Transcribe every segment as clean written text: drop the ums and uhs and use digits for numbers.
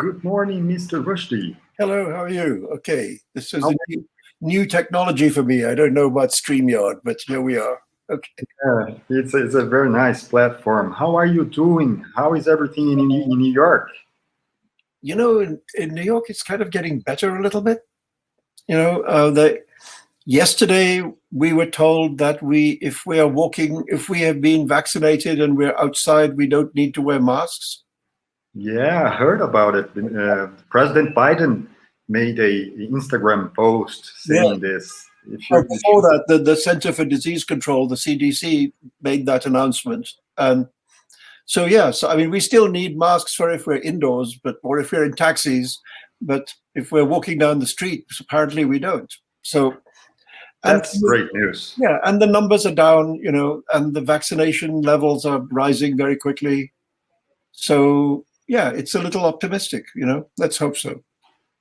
Good morning, Mr. Rushdie. Hello, how are you? Okay, this is How- a new technology for me. I don't know about StreamYard, but here we are. Okay. it's a very nice platform. How are you doing? How is everything in New York? In New York, it's kind of getting better a little bit. Yesterday we were told that if we are walking, if we have been vaccinated and we're outside, we don't need to wear masks. Yeah, I heard about it. President Biden made a Instagram post saying this. Before that, the Center for Disease Control, the CDC, made that announcement. And so, yes, I mean, we still need masks for if we're indoors, or if we're in taxis. But if we're walking down the street, apparently we don't. So that's great news. Yeah, and the numbers are down, and the vaccination levels are rising very quickly. So, yeah, it's a little optimistic, Let's hope so.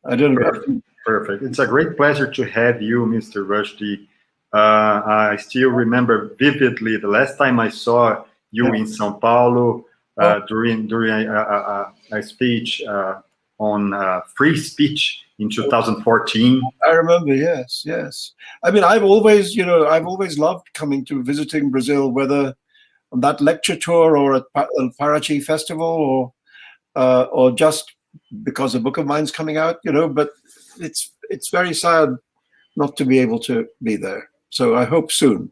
I don't know. Perfect. It's a great pleasure to have you, Mr. Rushdie. I still remember vividly the last time I saw you in São Paulo during a speech on free speech in 2014. I remember, yes. I mean, I've always loved visiting Brazil, whether on that lecture tour or at Paraty Festival or just because a book of mine's coming out, but it's very sad not to be able to be there. So I hope soon.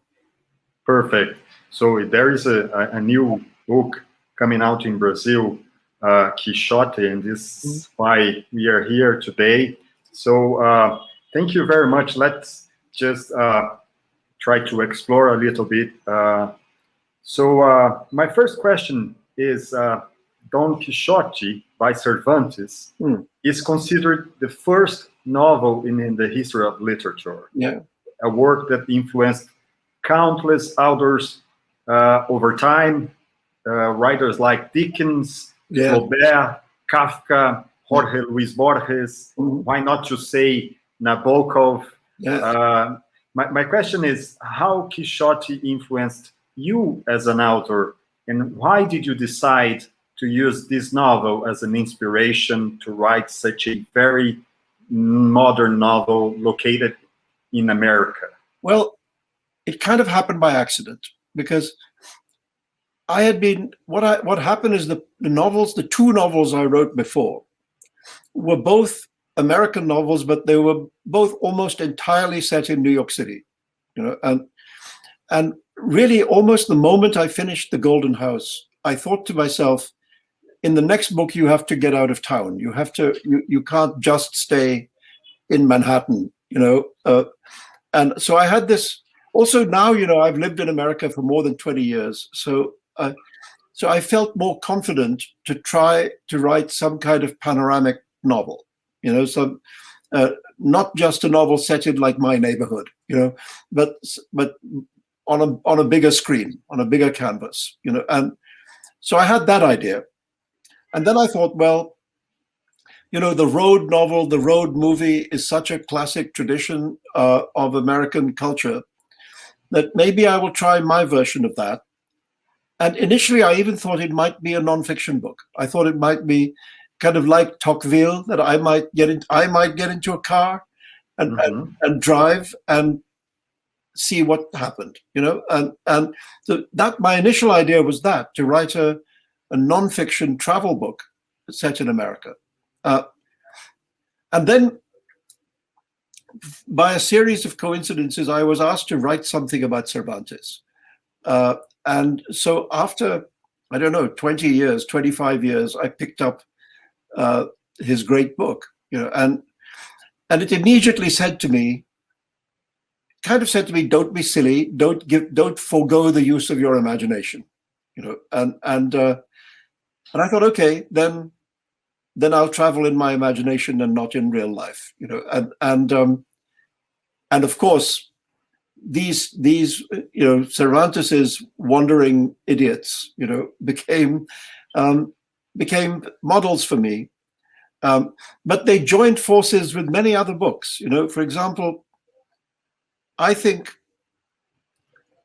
Perfect. So there is a new book coming out in Brazil, Quixote, and this is why we are here today. So thank you very much. Let's just try to explore a little bit. So my first question is, Don Quixote by Cervantes is considered the first novel in the history of literature. Yeah. A work that influenced countless authors over time, writers like Dickens, Flaubert, Kafka, Jorge Luis Borges, why not to say Nabokov? Yes. My question is, how Quixote influenced you as an author, and why did you decide to use this novel as an inspiration to write such a very modern novel located in America? Well, it kind of happened by accident, because I had been, what happened is the two novels I wrote before were both American novels, but they were both almost entirely set in New York City, and really almost the moment I finished The Golden House, I thought to myself, in the next book, you have to get out of town. You have to, you can't just stay in Manhattan, and so I had this. Also now, I've lived in America for more than 20 years. So I felt more confident to try to write some kind of panoramic novel, not just a novel set in like my neighborhood, but on a bigger screen, on a bigger canvas, and so I had that idea. And then I thought, well, the road novel, the road movie is such a classic tradition of American culture that maybe I will try my version of that. And initially, I even thought it might be a nonfiction book. I thought it might be kind of like Tocqueville, that I might get into a car and drive and see what happened, And so that my initial idea was to write a nonfiction travel book set in America. And then by a series of coincidences, I was asked to write something about Cervantes. And so after, 20 years, 25 years, I picked up his great book, and it immediately said to me, don't be silly, don't forego the use of your imagination, and I thought, okay, then I'll travel in my imagination and not in real life, and of course, these Cervantes's wandering idiots, became models for me. But they joined forces with many other books. For example, I think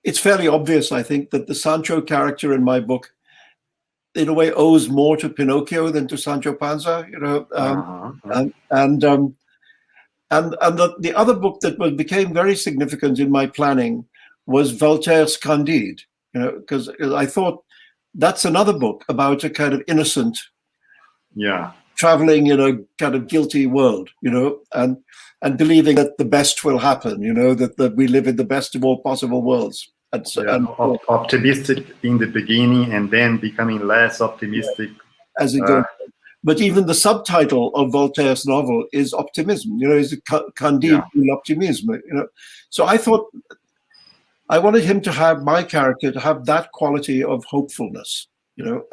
it's fairly obvious, that the Sancho character in my book in a way, owes more to Pinocchio than to Sancho Panza. And the other book that became very significant in my planning was Voltaire's Candide. Because I thought that's another book about a kind of innocent, traveling in a kind of guilty world, and believing that the best will happen, that we live in the best of all possible worlds. And optimistic in the beginning and then becoming less optimistic as it goes. But even the subtitle of Voltaire's novel is optimism, is a Candide l'optimisme, So I thought I wanted him to have, my character, to have that quality of hopefulness, in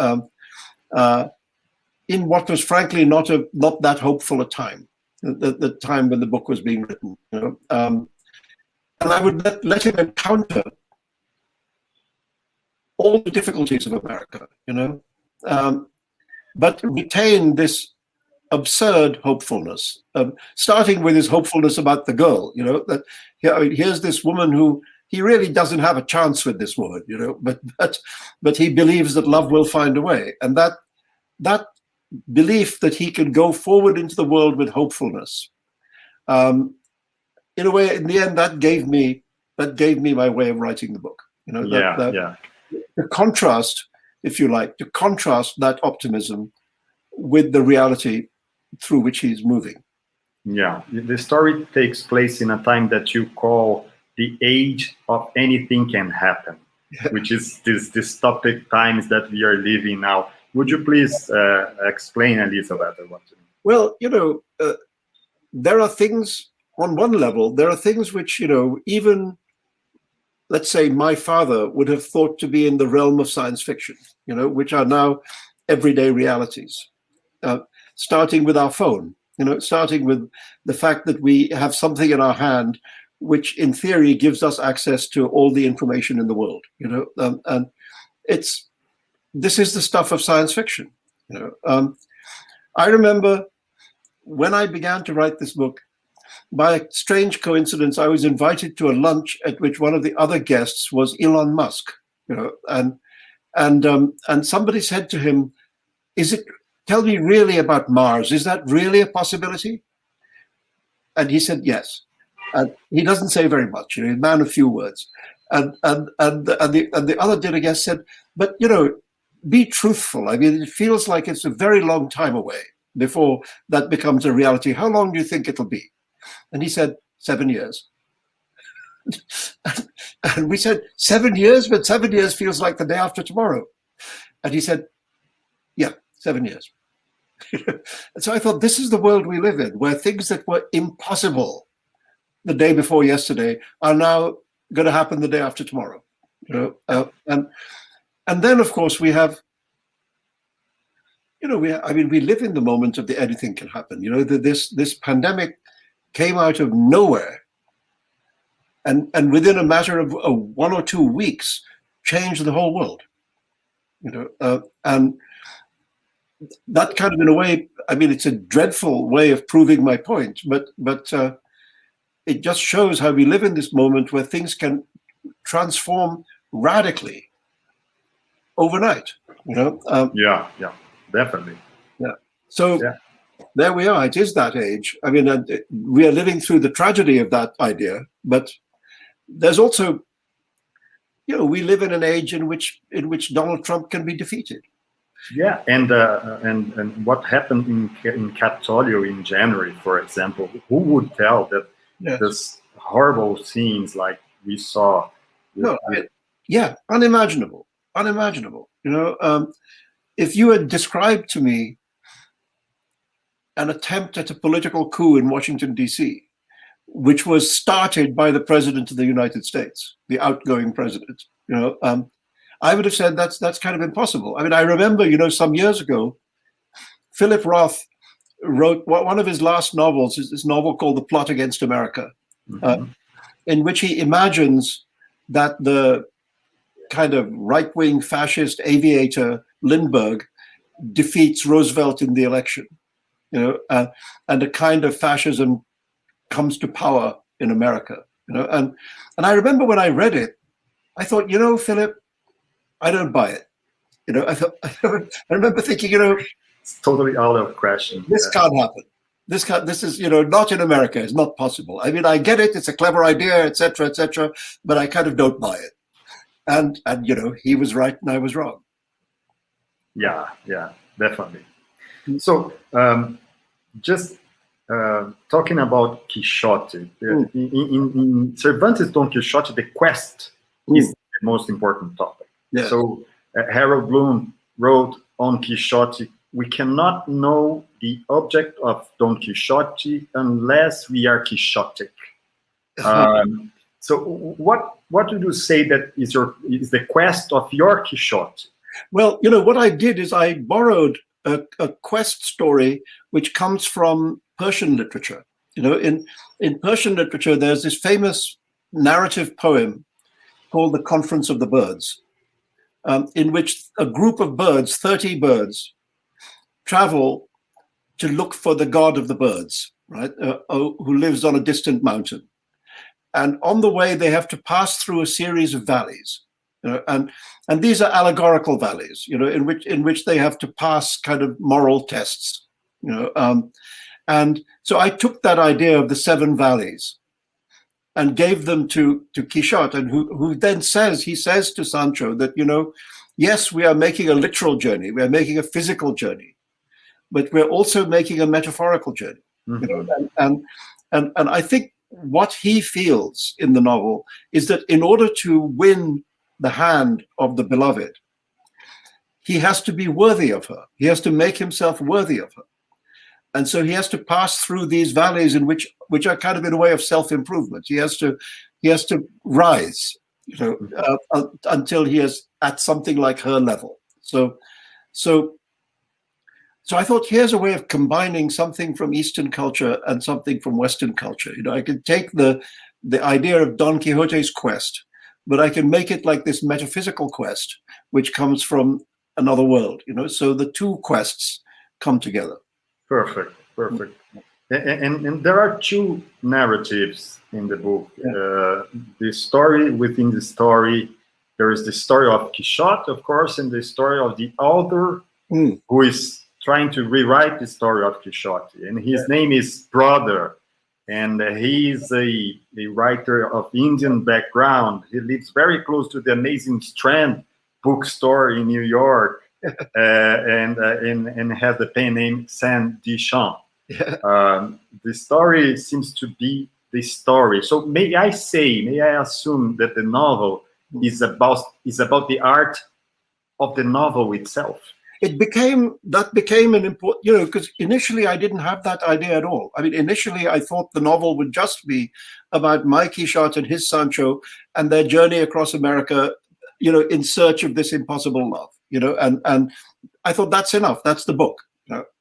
what was frankly not that hopeful a time, the time when the book was being written, and I would let him encounter all the difficulties of America, but retain this absurd hopefulness, starting with his hopefulness about the girl, that here's this woman who he really doesn't have a chance with this woman, but he believes that love will find a way, and that belief that he can go forward into the world with hopefulness, in a way, in the end, that gave me my way of writing the book. The contrast, if you like, to contrast that optimism with the reality through which he's moving. Yeah, the story takes place in a time that you call the age of anything can happen, which is this dystopic times that we are living now. Would you please explain a little better what you mean? Well, there are things, on one level, there are things which, even, let's say, my father would have thought to be in the realm of science fiction, which are now everyday realities. Starting with our phone, starting with the fact that we have something in our hand which in theory gives us access to all the information in the world, and this is the stuff of science fiction. I remember when I began to write this book, by a strange coincidence, I was invited to a lunch at which one of the other guests was Elon Musk, and somebody said to him, tell me really about Mars, is that really a possibility? And he said, yes. And he doesn't say very much, he's a man of few words. And the other dinner guest said, but, be truthful. I mean, it feels like it's a very long time away before that becomes a reality. How long do you think it'll be? And he said, 7 years. And we said, 7 years? But 7 years feels like the day after tomorrow. And he said, yeah, 7 years. And so I thought, this is the world we live in, where things that were impossible the day before yesterday are now going to happen the day after tomorrow. And then, of course, we have, we live in the moment of the anything can happen. This pandemic came out of nowhere, and within a matter of 1 or 2 weeks, changed the whole world. And that kind of, in a way, it's a dreadful way of proving my point, but it just shows how we live in this moment where things can transform radically overnight. Yeah, definitely. Yeah. So. Yeah. There we are. It is that age. We are living through the tragedy of that idea, but there's also, we live in an age in which Donald Trump can be defeated. Yeah, and what happened in Capitolio in January, for example, who would tell that this horrible scenes like we saw? Unimaginable. If you had described to me an attempt at a political coup in Washington, D.C., which was started by the President of the United States, the outgoing president, I would have said that's kind of impossible. I remember, some years ago, Philip Roth wrote one of his last novels, this novel called The Plot Against America, in which he imagines that the kind of right-wing fascist aviator Lindbergh defeats Roosevelt in the election. And a kind of fascism comes to power in America, and I remember when I read it, I thought, Philip, I don't buy it. You know, I remember thinking, It's totally out of question. this can't happen. This is, not in America. It's not possible. I mean, I get it. It's a clever idea, etc., but I kind of don't buy it. And he was right and I was wrong. Yeah, definitely. So just talking about Quixote, in Cervantes' Don Quixote, the quest is the most important topic. Yeah. So Harold Bloom wrote on Quixote, we cannot know the object of Don Quixote unless we are Quixotic. So what would you say that is the quest of your Quixote? Well, what I did is I borrowed a quest story which comes from Persian literature. In Persian literature, there's this famous narrative poem called The Conference of the Birds, in which a group of birds, 30 birds, travel to look for the god of the birds, right, who lives on a distant mountain. And on the way, they have to pass through a series of valleys, and these are allegorical valleys, in which they have to pass kind of moral tests, and so I took that idea of the 7 valleys and gave them to Quixote, and who then says to Sancho that, yes, we are making a literal journey, we are making a physical journey, but we're also making a metaphorical journey. And I think what he feels in the novel is that in order to win the hand of the beloved, he has to be worthy of her. He has to make himself worthy of her. And so he has to pass through these valleys in which are kind of in a way of self-improvement. He has to rise, until he is at something like her level. So I thought, here's a way of combining something from Eastern culture and something from Western culture. I could take the idea of Don Quixote's quest, but I can make it like this metaphysical quest, which comes from another world. So the two quests come together. Perfect. And there are 2 narratives in the book. The story within the story. There is the story of Quixote, of course, and the story of the author who is trying to rewrite the story of Quixote. And his name is Brother. And he's a writer of Indian background. He lives very close to the amazing Strand bookstore in New York, and has the pen name Saint Duchamp. The story seems to be the story. So may I assume that the novel is about the art of the novel itself? It became an important, because initially I didn't have that idea at all. I mean, initially I thought the novel would just be about my Quixote and his Sancho and their journey across America, in search of this impossible love, and I thought that's enough. That's the book,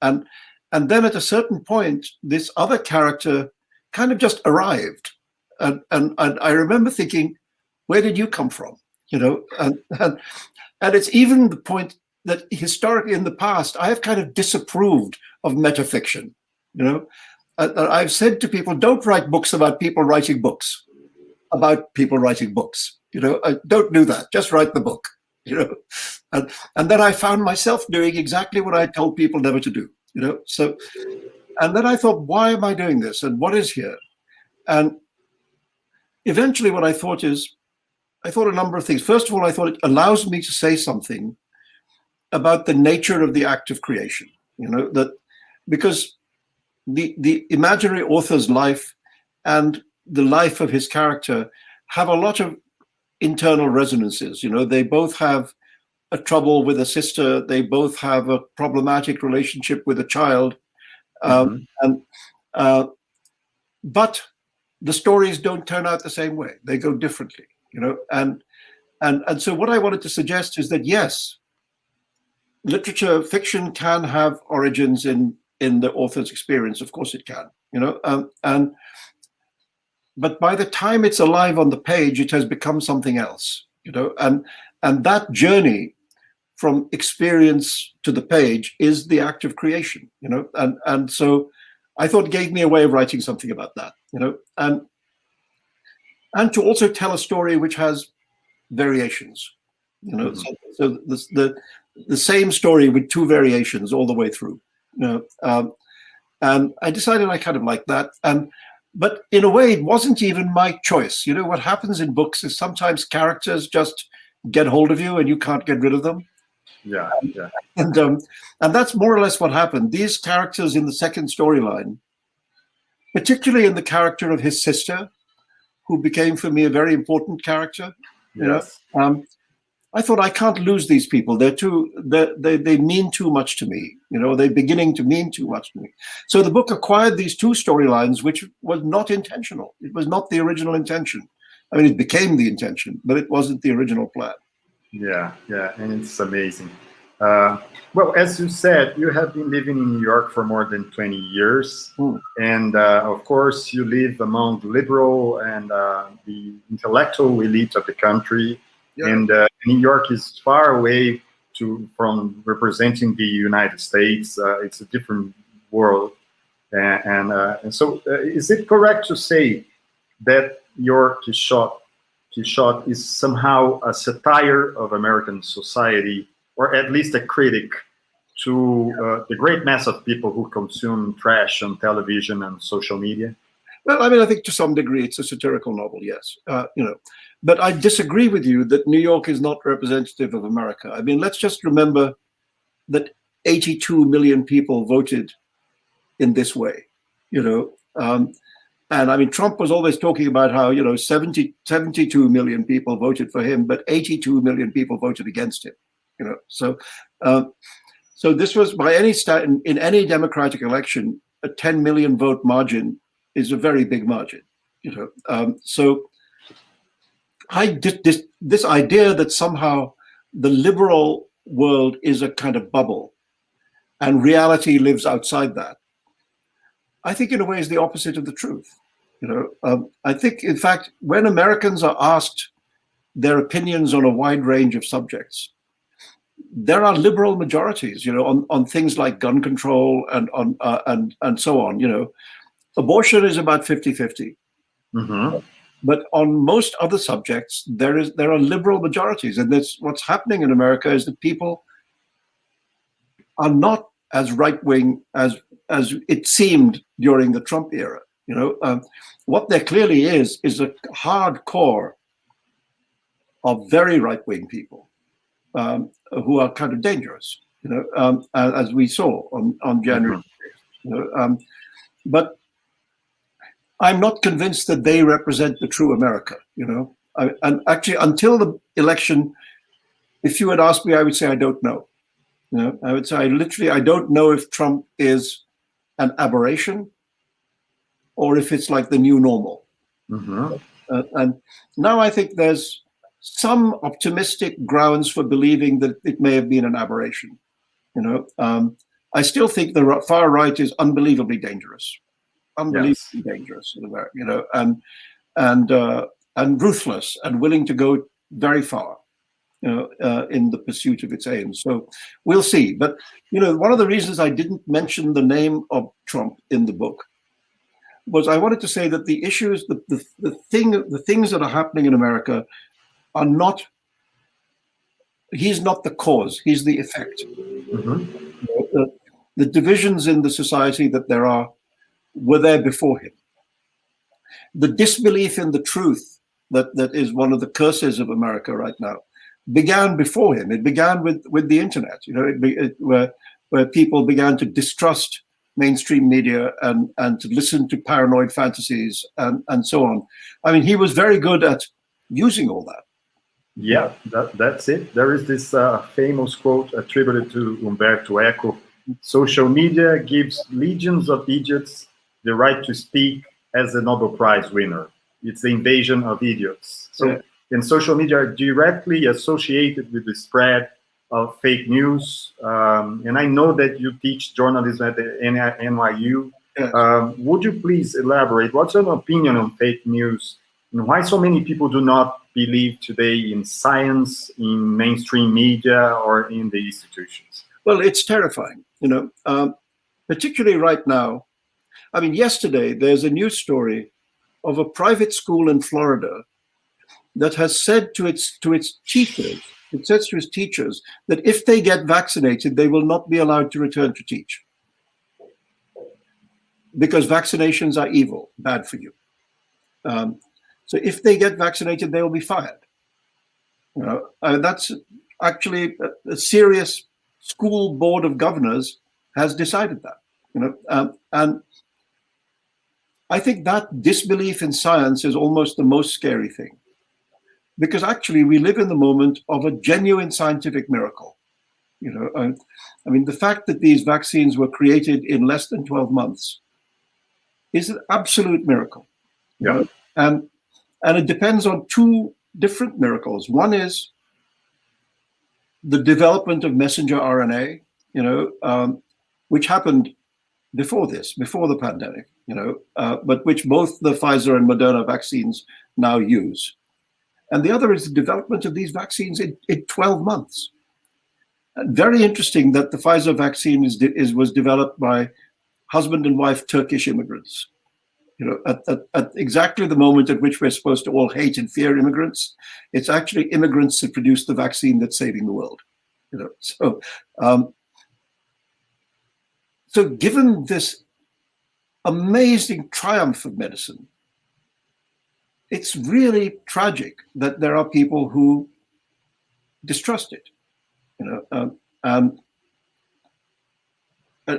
and then at a certain point, this other character kind of just arrived, and I remember thinking, where did you come from? And it's even the point that historically in the past, I have kind of disapproved of metafiction. I've said to people, don't write books about people writing books, about people writing books. Don't do that. Just write the book. And then I found myself doing exactly what I told people never to do. So, and then I thought, why am I doing this? And what is here? And eventually, what I thought a number of things. First of all, I thought it allows me to say something about the nature of the act of creation, that because the imaginary author's life and the life of his character have a lot of internal resonances. They both have a trouble with a sister. They both have a problematic relationship with a child. But the stories don't turn out the same way. They go differently, and so what I wanted to suggest is that, yes, literature, fiction can have origins in the author's experience. Of course it can, but by the time it's alive on the page, it has become something else, and that journey from experience to the page is the act of creation, and so I thought it gave me a way of writing something about that, and to also tell a story which has variations, so the same story with two variations all the way through. And I decided I kind of liked that. But in a way, it wasn't even my choice. What happens in books is sometimes characters just get hold of you and you can't get rid of them. Yeah. And that's more or less what happened. These characters in the second storyline, particularly in the character of his sister, who became for me a very important character. Yes. I thought, I can't lose these people. They mean too much to me. They're beginning to mean too much to me. So the book acquired these two storylines, which was not intentional. It was not the original intention. I mean, it became the intention, but it wasn't the original plan. Yeah, and it's amazing. Well, as you said, you have been living in New York for more than 20 years. And of course, you live among the liberal and the intellectual elite of the country. Yeah. And New York is far away from representing the United States. It's a different world. And so is it correct to say that your Quixote is somehow a satire of American society, or at least a critic to the great mass of people who consume trash on television and social media? Well, I mean, I think to some degree it's a satirical novel, yes. But I disagree with you that New York is not representative of America. I mean, let's just remember that 82 million people voted in this way, and I mean, Trump was always talking about how, 72 million people voted for him, but 82 million people voted against him. So this was, by any stat, in any democratic election, a 10 million vote margin is a very big margin. So I did this idea that somehow the liberal world is a kind of bubble, and reality lives outside that, I think in a way is the opposite of the truth. I think, in fact, when Americans are asked their opinions on a wide range of subjects, there are liberal majorities, on things like gun control and so on. Abortion is about 50-50. Mm-hmm. But on most other subjects, there are liberal majorities, and that's what's happening in America is that people are not as right-wing as it seemed during the Trump era. What there clearly is a hard core of very right-wing people who are kind of dangerous, as we saw on January 6th. But I'm not convinced that they represent the true America. And actually, until the election, if you had asked me, I would say I don't know. I would say I don't know if Trump is an aberration or if it's like the new normal. Mm-hmm. And now I think there's some optimistic grounds for believing that it may have been an aberration. I still think the far right is unbelievably dangerous, dangerous in America, and ruthless and willing to go very far, in the pursuit of its aims. So we'll see. But one of the reasons I didn't mention the name of Trump in the book was I wanted to say that the issues, the things that are happening in America are not. He's not the cause; he's the effect. Mm-hmm. The divisions in the society that there are were there before him. The disbelief in the truth that is one of the curses of America right now began before him. It began with the internet. Where people began to distrust mainstream media and to listen to paranoid fantasies and so on. I mean, he was very good at using all that. Yeah, that's it. There is this famous quote attributed to Umberto Eco: "Social media gives legions of idiots the right to speak as a Nobel Prize winner. It's the invasion of idiots." So, and social media are directly associated with the spread of fake news. And I know that you teach journalism at the NYU. Yes. Would you please elaborate? What's your opinion on fake news, and why so many people do not believe today in science, in mainstream media, or in the institutions? Well, it's terrifying, particularly right now. I mean, yesterday there's a news story of a private school in Florida that has said to its teachers it says to his teachers that if they get vaccinated, they will not be allowed to return to teach. Because vaccinations are evil, bad for you. So if they get vaccinated, they will be fired. You know, that's actually a serious school board of governors has decided that. You know, and I think that disbelief in science is almost the most scary thing, because actually we live in the moment of a genuine scientific miracle. You know, I mean, the fact that these vaccines were created in less than 12 months is an absolute miracle. Yeah. And it depends on two different miracles. One is the development of messenger RNA, you know, which happened before the pandemic, you know, but which both the Pfizer and Moderna vaccines now use. And the other is the development of these vaccines in 12 months. And very interesting that the Pfizer vaccine was developed by husband and wife Turkish immigrants. You know, at exactly the moment at which we're supposed to all hate and fear immigrants, it's actually immigrants that produce the vaccine that's saving the world. You know, so given this amazing triumph of medicine, it's really tragic that there are people who distrust it, you know,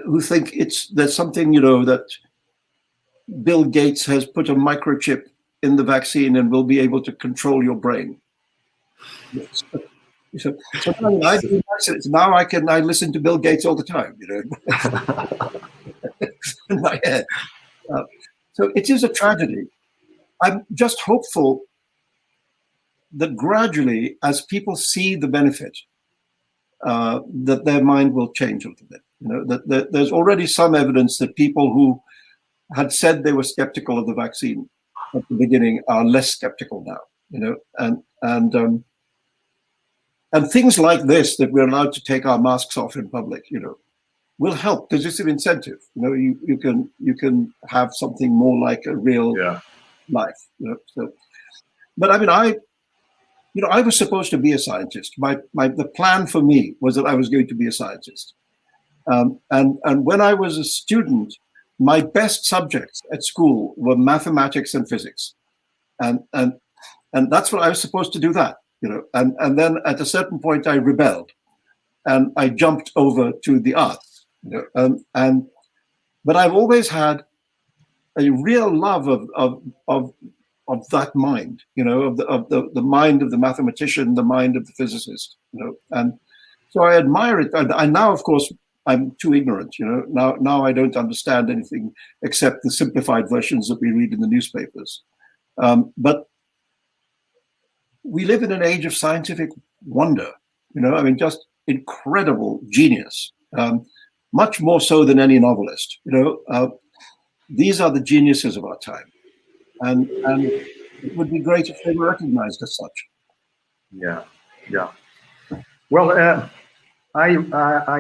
who think there's something, you know, that Bill Gates has put a microchip in the vaccine and will be able to control your brain. So I do vaccines. Now I listen to Bill Gates all the time, you know, in my head. So it is a tragedy. I'm just hopeful that gradually, as people see the benefit, that their mind will change a little bit. You know, that there's already some evidence that people who had said they were skeptical of the vaccine at the beginning are less skeptical now. You know, and things like this, that we're allowed to take our masks off in public, you know, will help, because it's an incentive. You know, you can have something more like a real life. You know, so, but I mean, I was supposed to be a scientist. The plan for me was that I was going to be a scientist. And when I was a student, my best subjects at school were mathematics and physics, and that's what I was supposed to do. That, you know, and then at a certain point I rebelled, and I jumped over to the arts. You know, but I've always had a real love of that mind, you know, of the mind of the mathematician, the mind of the physicist, you know, and so I admire it. And now, of course, I'm too ignorant, you know. Now I don't understand anything except the simplified versions that we read in the newspapers. But we live in an age of scientific wonder, you know. I mean, just incredible genius, much more so than any novelist, you know. These are the geniuses of our time, and it would be great if they were recognized as such. Yeah. Well, I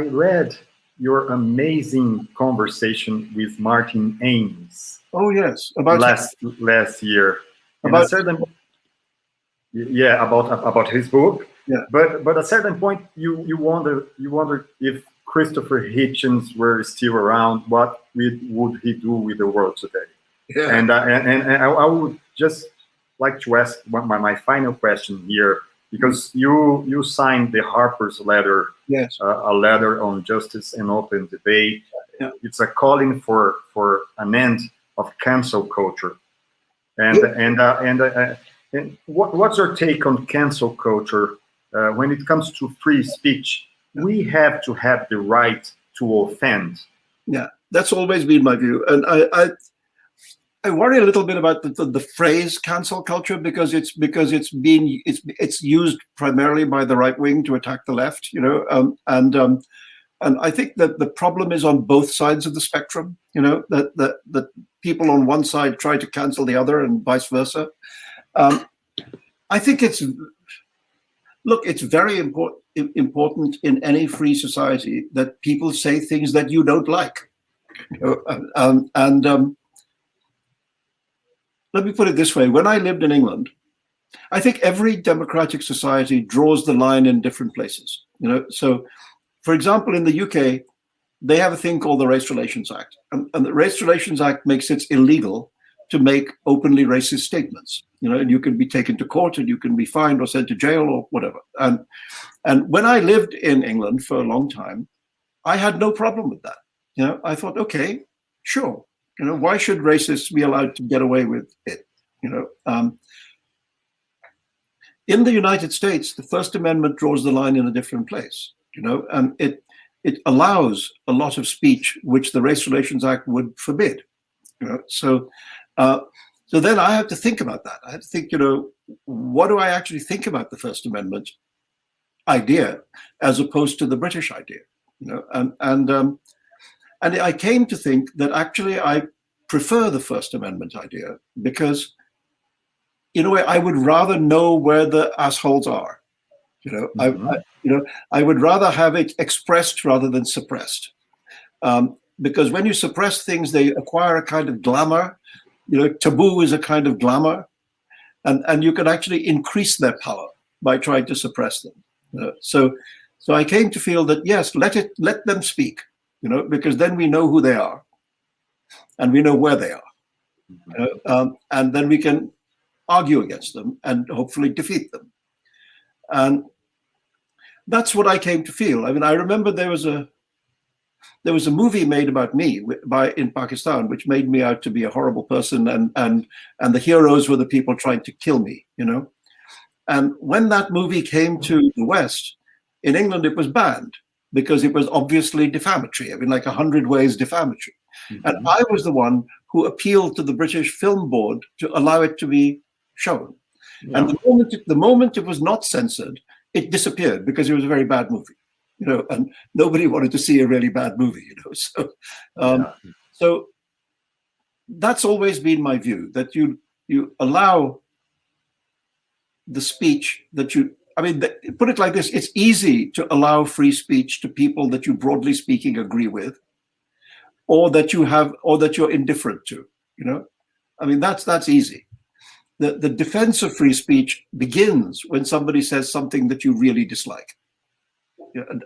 read your amazing conversation with Martin Amis. Oh yes, about last year. About a certain, about his book. Yeah. But at a certain point, you wonder if Christopher Hitchens were still around, what would he do with the world today? Yeah. And I would just like to ask my final question here, because you signed the Harper's letter. Yes. A letter on justice and open debate. Yeah. It's a calling for an end of cancel culture. And what's your take on cancel culture when it comes to free speech? We have to have the right to offend. Yeah, that's always been my view, and I worry a little bit about the phrase cancel culture, because it's used primarily by the right wing to attack the left, you know, and I think that the problem is on both sides of the spectrum, you know, that people on one side try to cancel the other and vice versa. I think it's very important in any free society that people say things that you don't like, you know, let me put it this way. When I lived in England, I think every democratic society draws the line in different places. So, for example, in the UK, they have a thing called the Race Relations Act, and the Race Relations Act makes it illegal to make openly racist statements. And you can be taken to court, and you can be fined or sent to jail or whatever. And when I lived in England for a long time, I had no problem with that. I thought, okay, sure. Why should racists be allowed to get away with it? In the United States, the First Amendment draws the line in a different place. And it allows a lot of speech which the Race Relations Act would forbid. So then I have to think about that. I have to think, what do I actually think about the First Amendment idea as opposed to the British idea? And I came to think that actually I prefer the First Amendment idea because, in a way, I would rather know where the assholes are. I would rather have it expressed rather than suppressed. Because when you suppress things, they acquire a kind of glamour. Taboo is a kind of glamour, and you can actually increase their power by trying to suppress them. So I came to feel that yes, let them speak. Because then we know who they are, and we know where they are, and then we can argue against them and hopefully defeat them. And that's what I came to feel. I mean, I remember there was a movie made about me in Pakistan, which made me out to be a horrible person, and the heroes were the people trying to kill me. And when that movie came to the West, in England it was banned because it was obviously defamatory. I mean, like 100 ways defamatory. And I was the one who appealed to the British Film Board to allow it to be shown. Yeah. And the moment it was not censored, it disappeared because it was a very bad movie, and nobody wanted to see a really bad movie, So that's always been my view, that you allow the speech that put it like this: it's easy to allow free speech to people that you, broadly speaking, agree with, or that you're indifferent to. That's easy. The defense of free speech begins when somebody says something that you really dislike.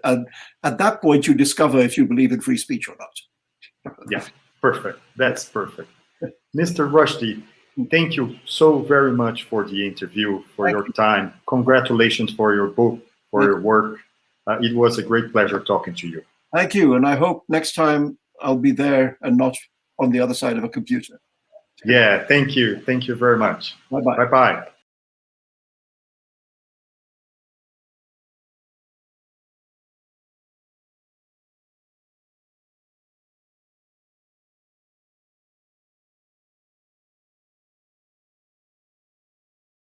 And at that point, you discover if you believe in free speech or not. Yeah, perfect. That's perfect. Mr. Rushdie, thank you so very much for the interview, for your time. Congratulations for your book, for your work. It was a great pleasure talking to you. Thank you. And I hope next time I'll be there and not on the other side of a computer. Yeah, thank you. Thank you very much. Bye-bye. Bye-bye.